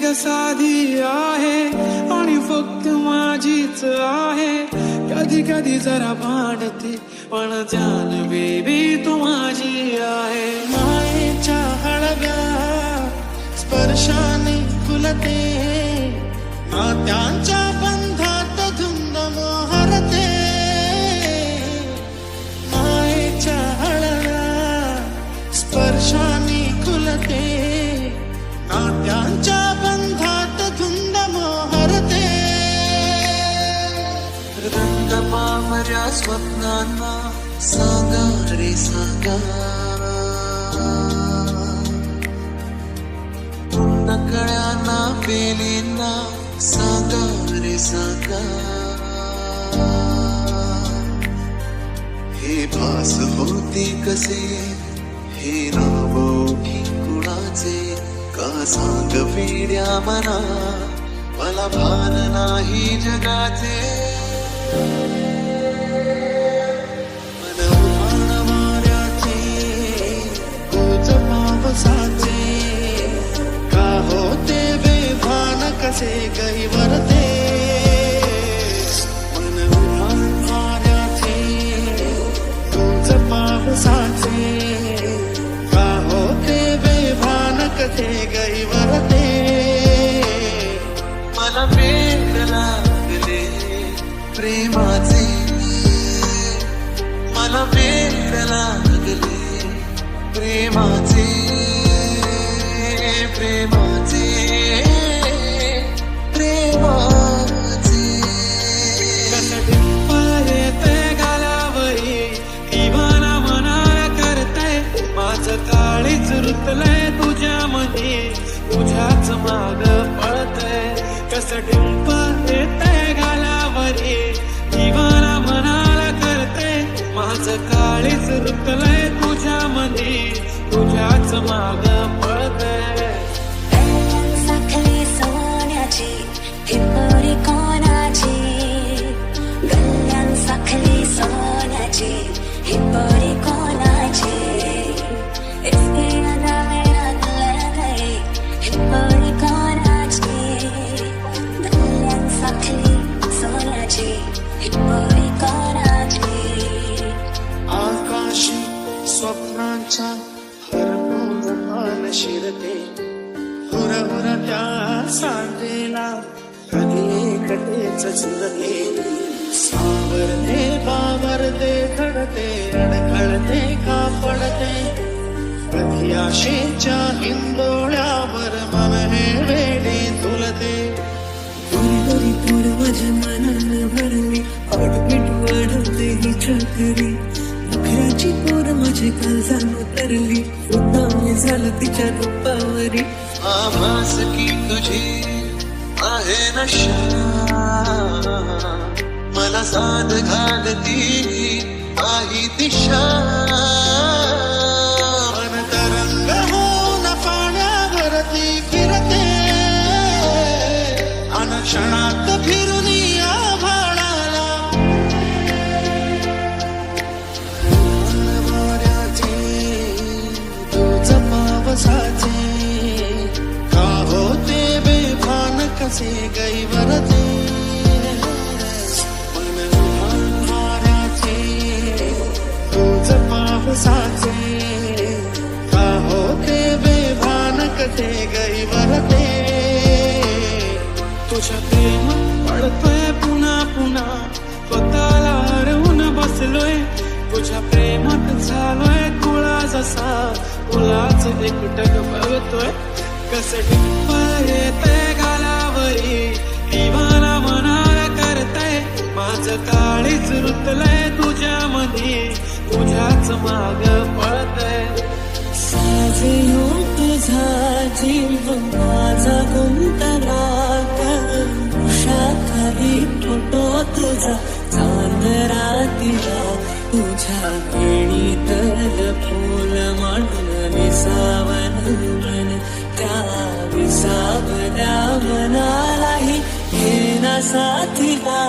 ग साधी आहे आणि फक्त माझीच आहे. कधी कधी जरा भांडते पण जान बेबी तू माझी आहे. मायेच्या हळव्या स्पर्शाने फुलते, नात्यांच्या बंधात धुंद मोहरते. मायेच्या हळव्या स्पर्शाने खुलते, नात्यांच्या बंधात धुंद मोहरते. रंग पावऱ्या स्वप्नांना सांगा रे सांगा, नकळ्यांना पेलींना सांगा रे सांगा. हे भास होते कसे, हे नाव ओठी कुणाचे, का सांग वेड्या मना मला भान नाही जगाचे. मन उभाण वाऱ्याचे, तूच पावसाचे, का होते बेभान कसे गहिवरते. मन उभाण वाऱ्याचे, तूच पावसाचे, का होते बेभान कसे गहिवरते. मला वेड लागले प्रेमाचे, मला वेड लागले प्रेमाचे, प्रेमाचे, प्रेमाचे. कसं डिंपल येते गालावरी, दिवाना मनाला करते. माझं काळीच रुतलंय तुझ्यामध्ये, तुझ्याच माग पळतंय. कसं डिंपल येते गालावरी, दिवाना मनाला करते. माझं काळीच रुतलंय तुझ्यामध्ये, तुझ्याच माग पळतंय. साखळी सोन्याची हिप्परी कोणाची, गल्ल्यान साखळी सोन्याची हिप्परी कोणाची. इतके नवे लागले हिप्परी कोणाची, गल्ल्यान साखळी सोन्याची हिप्परी कोणाची. आकाशी स्वप्नांच्या भरपूर मान शिरते, हुरहुर त्या सांजेला कधी एकटेच झुलते. सावरते बावरते घडते, अडखळते का पडते. कधी आशेच्या हिंदोळ्यावर मन हे वेडे झुलते. तरी थोड माझ्या मनानं भरली, आडपीट वाढवते हिच्या घरी. नखऱ्याची पोर माझी काळजान उतरली, उद्दाम झालं तिच्या रूपावरी. आभास की तुझी आहे नशा, मला साथ घालती काही दिशा. मन तरंग होऊन पाण्यावरती फिरते, अनक्षणात फिरून आभाळाला. वाऱ्याचे, तूच पावसाचे, का होते बेभान कसे गैवरते. मन उभाण वाऱ्याचे, तूच पावसाचे, का होते बेभान कसे गैवरते. तुझ्या प्रेम पडतोय पुन्हा पुन्हा, स्वतःला हरवून बसलोय. तुझ्या प्रेमात झालोय कुळा जसा, तुलाच एकटक बघतोय. कसं डिंपल येते गालावरी, दिवाना मनाला करतय. माझं काळीच रुतलंय तुझ्यामध्ये, तुझ्याच माग पळतय. साजयो तुझा जीव माझा गुंतला, उषाखाली फोटो तुझा चांदरातीला. तुझ्या केणीतल फूल म्हणून विसावन मन, त्या विसावल्या मनालाही घेना साथीला.